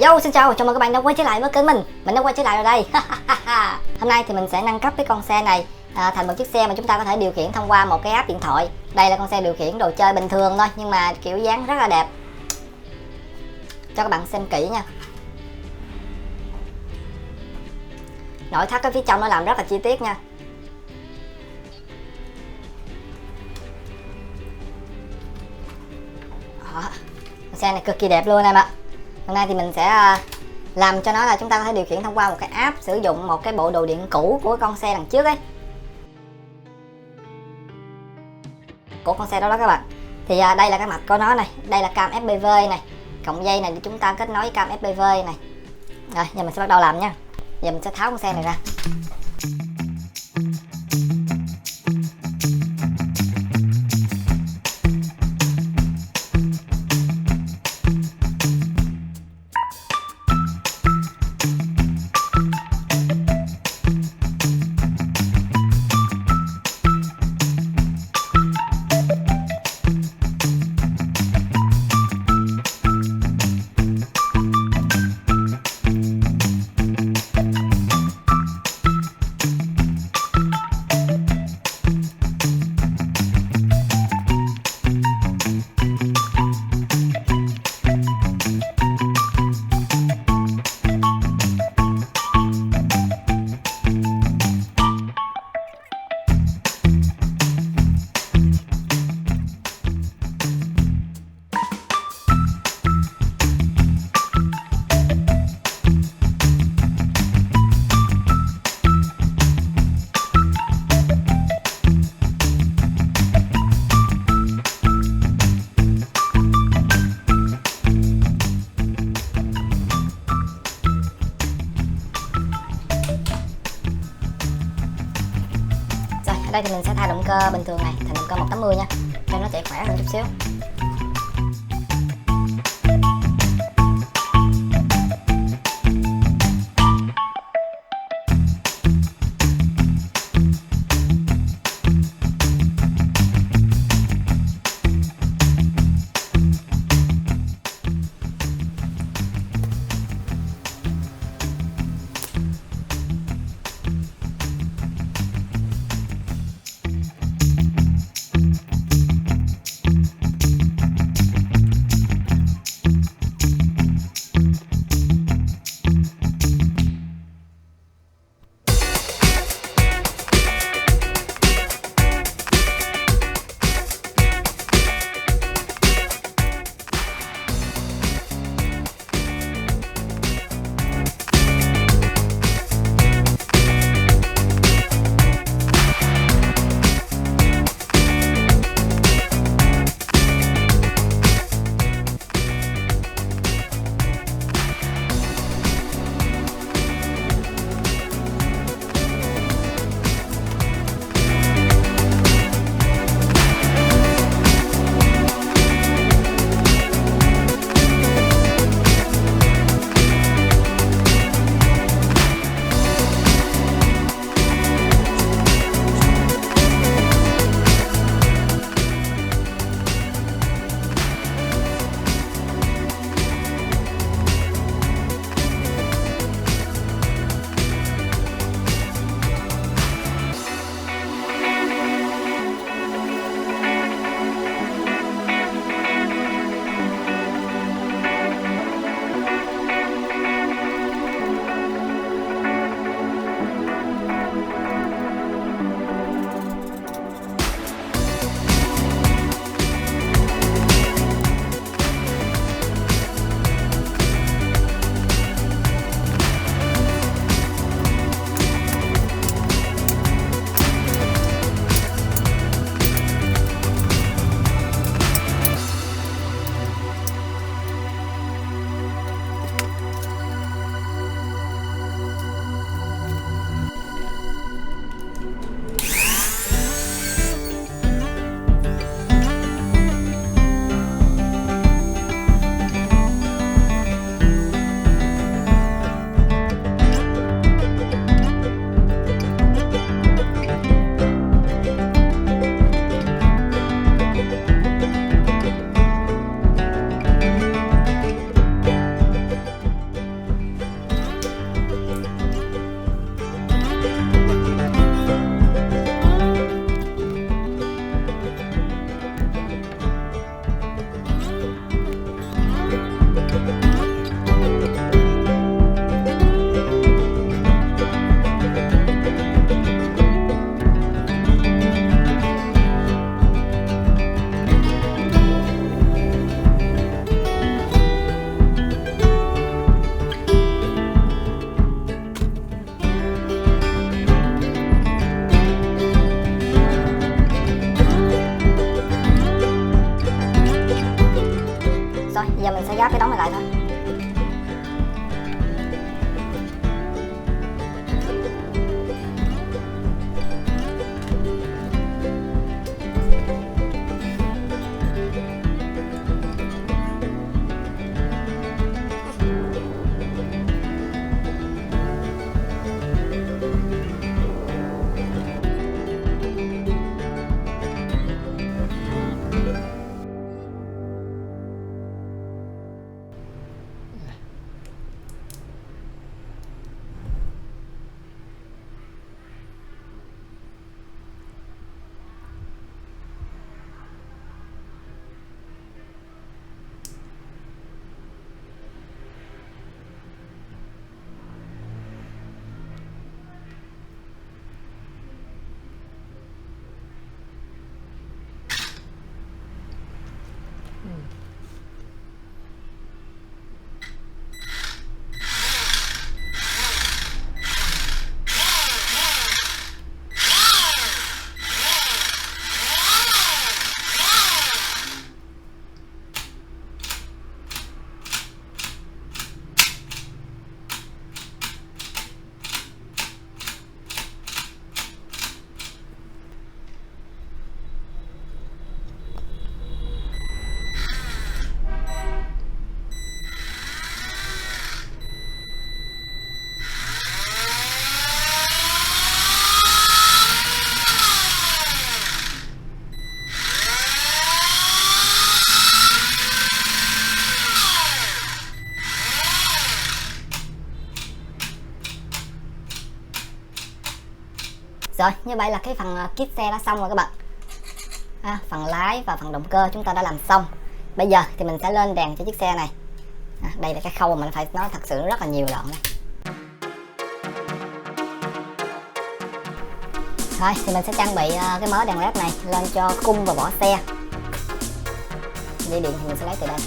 Yo, xin chào, chào mừng các bạn đã quay trở lại với kênh mình đã quay trở lại rồi đây. Hôm nay thì mình sẽ nâng cấp cái con xe này thành một chiếc xe mà chúng ta có thể điều khiển thông qua một cái app điện thoại. Đây là con xe điều khiển đồ chơi bình thường thôi, nhưng mà kiểu dáng rất là đẹp. Cho các bạn xem kỹ nha. Nội thất ở phía trong nó làm rất là chi tiết nha. Đó. Con xe này cực kỳ đẹp luôn em ạ. Hôm nay thì mình sẽ làm cho nó là chúng ta có thể điều khiển thông qua một cái app, sử dụng một cái bộ đồ điện cũ của con xe đằng trước ấy, của con xe đó đó các bạn. Thì đây là cái mạch của nó này, đây là cam FPV này, cộng dây này để chúng ta kết nối với cam FPV này. Rồi giờ mình sẽ bắt đầu làm nha. Giờ mình sẽ tháo con xe này ra. Đây thì mình sẽ thay động cơ bình thường này thành động cơ 180 nha, cho nó chạy khỏe hơn chút xíu. mới gáp cái đống này lại thôi. Rồi, như vậy là cái phần kit xe đã xong rồi các bạn. Phần lái và phần động cơ chúng ta đã làm xong. Bây giờ thì mình sẽ lên đèn cho chiếc xe này. Đây là cái khâu mà mình phải nói thật sự rất là nhiều đoạn đây. Rồi, thì mình sẽ trang bị cái mớ đèn led này lên cho cung và vỏ xe. Dây điện thì mình sẽ lấy từ đây.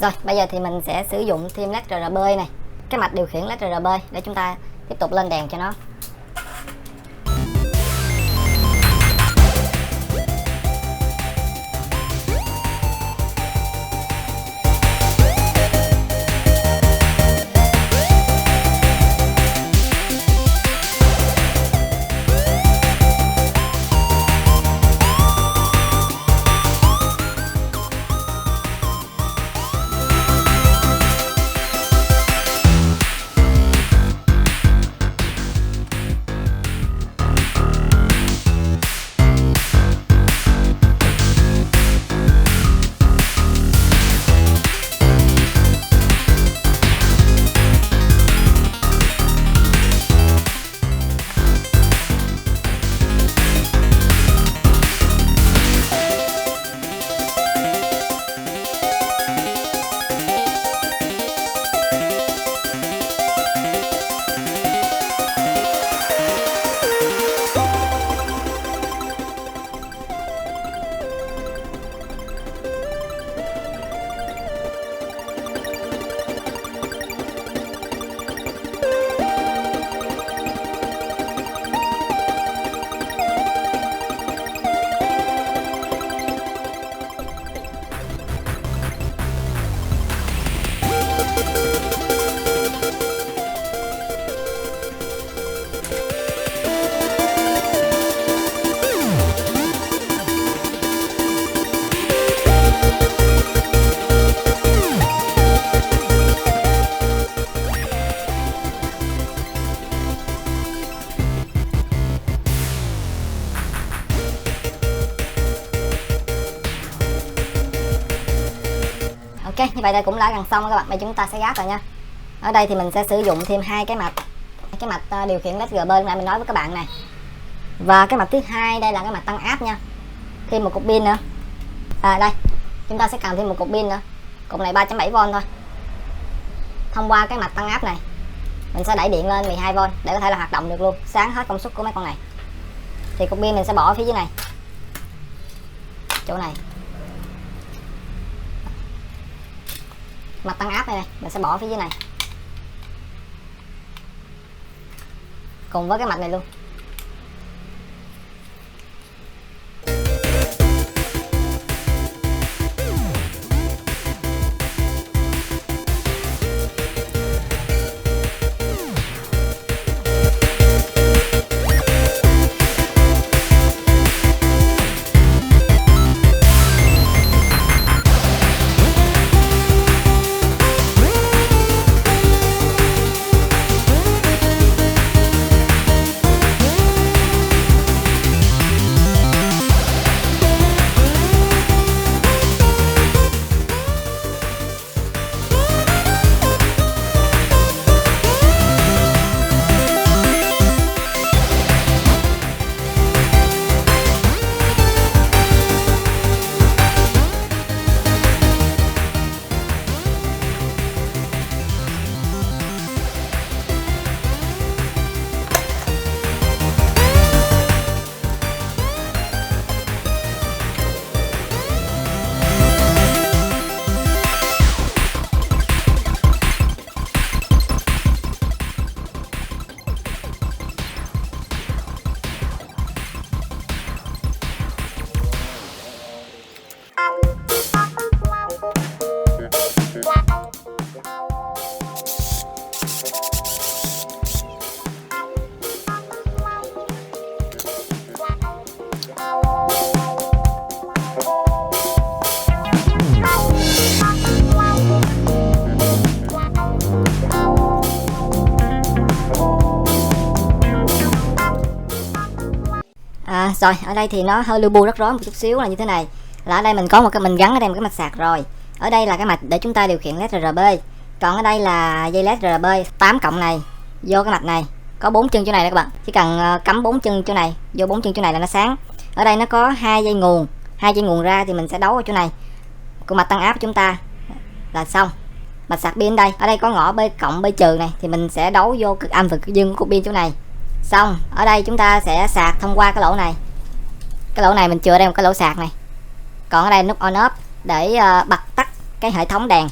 Rồi bây giờ thì mình sẽ sử dụng thêm led RGB này, cái mạch điều khiển led RGB để chúng ta tiếp tục lên đèn cho nó. Ok, như vậy đây cũng đã gần xong các bạn. Bây giờ chúng ta sẽ gáp rồi nha. Ở đây thì mình sẽ sử dụng thêm hai cái mạch điều khiển led RGB lúc nãy mình nói với các bạn này. Và cái mạch thứ hai đây là cái mạch tăng áp nha. Thêm một cục pin nữa. Đây, chúng ta sẽ cần thêm một cục pin nữa. Cục này 3.7V thôi. Thông qua cái mạch tăng áp này, mình sẽ đẩy điện lên 12V để có thể là hoạt động được luôn, sáng hết công suất của mấy con này. Thì cục pin mình sẽ bỏ ở phía dưới này, chỗ này. Mạch tăng áp này, mình sẽ bỏ phía dưới này cùng với cái mạch này luôn. Rồi ở đây thì nó hơi lu bu rắc rối một chút xíu là như thế này, là ở đây mình có mình gắn ở đây một cái mạch sạc rồi. Ở đây là cái mạch để chúng ta điều khiển led RGB, còn ở đây là dây led RGB 8 cộng này vô cái mạch này, có 4 chân chỗ này đó các bạn, chỉ cần cắm 4 chân chỗ này vô 4 chân chỗ này là nó sáng. Ở đây nó có hai dây nguồn ra thì mình sẽ đấu ở chỗ này, của mạch tăng áp của chúng ta là xong. Mạch sạc pin đây, ở đây có ngõ B cộng B trừ này thì mình sẽ đấu vô cực âm và cực dương của pin chỗ này. Xong, ở đây chúng ta sẽ sạc thông qua cái lỗ này. Cái lỗ này mình chừa đây một cái lỗ sạc này. Còn ở đây nút on off để bật tắt cái hệ thống đèn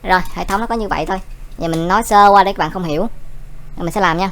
Rồi, hệ thống nó có như vậy thôi. Giờ mình nói sơ qua để các bạn không hiểu. Rồi mình sẽ làm nha.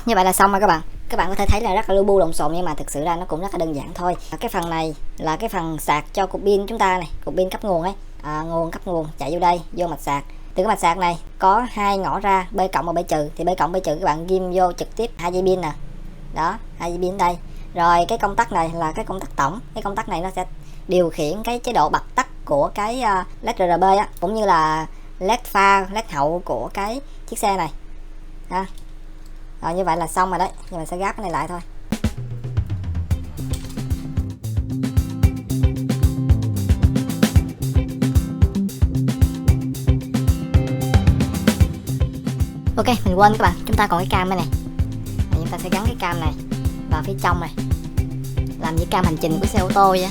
Như vậy là xong rồi các bạn. Các bạn có thể thấy là rất là lu bu lộn xộn, nhưng mà thực sự ra nó cũng rất là đơn giản thôi. Cái phần này là cái phần sạc cho cục pin chúng ta này, cục pin cấp nguồn ấy. Nguồn cấp nguồn chạy vô đây, vô mạch sạc. Từ cái mạch sạc này có hai ngõ ra, B cộng và B trừ. Thì B cộng B trừ các bạn ghim vô trực tiếp 2 dây pin nè. Đó, 2 dây pin đây. Rồi cái công tắc này là cái công tắc tổng. Cái công tắc này nó sẽ điều khiển cái chế độ bật tắt của cái LED RGB á, cũng như là LED pha, LED hậu của cái chiếc xe này. Đó. Rồi như vậy là xong rồi đấy. Giờ mình sẽ gáp cái này lại thôi. Ok, mình quên các bạn, chúng ta còn cái cam đây này. Chúng ta sẽ gắn cái cam này vào phía trong này, làm như cam hành trình của xe ô tô vậy.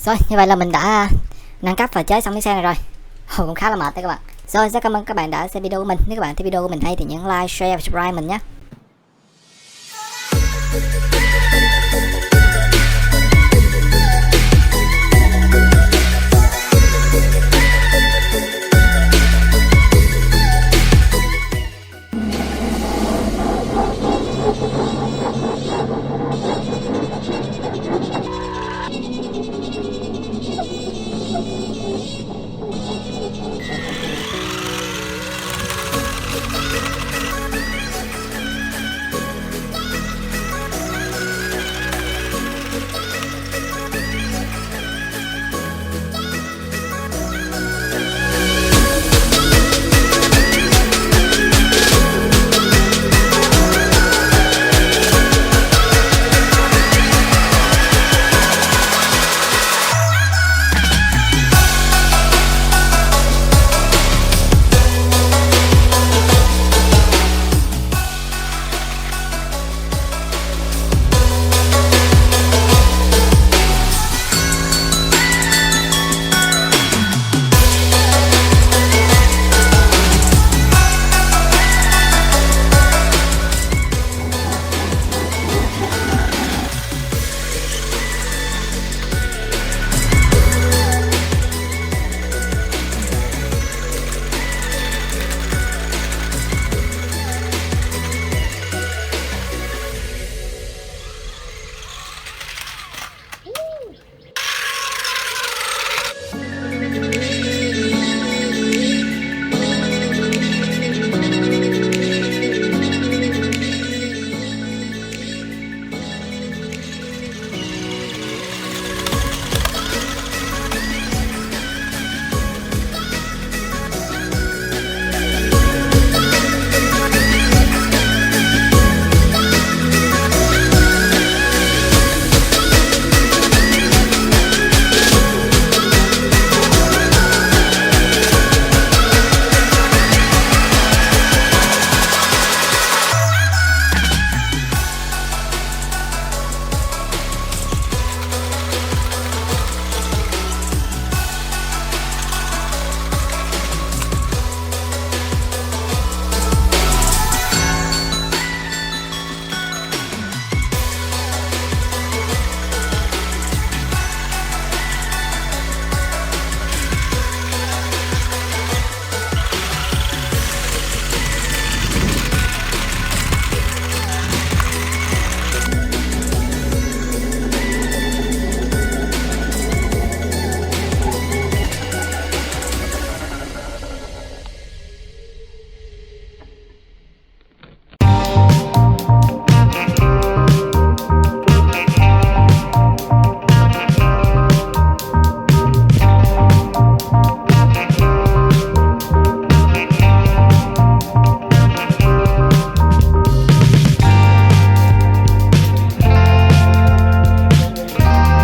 Rồi, như vậy là mình đã nâng cấp và chế xong cái xe này rồi. Cũng khá là mệt đấy các bạn. Rồi, rất cảm ơn các bạn đã xem video của mình. Nếu các bạn thấy video của mình hay thì nhấn like, share và subscribe mình nhé.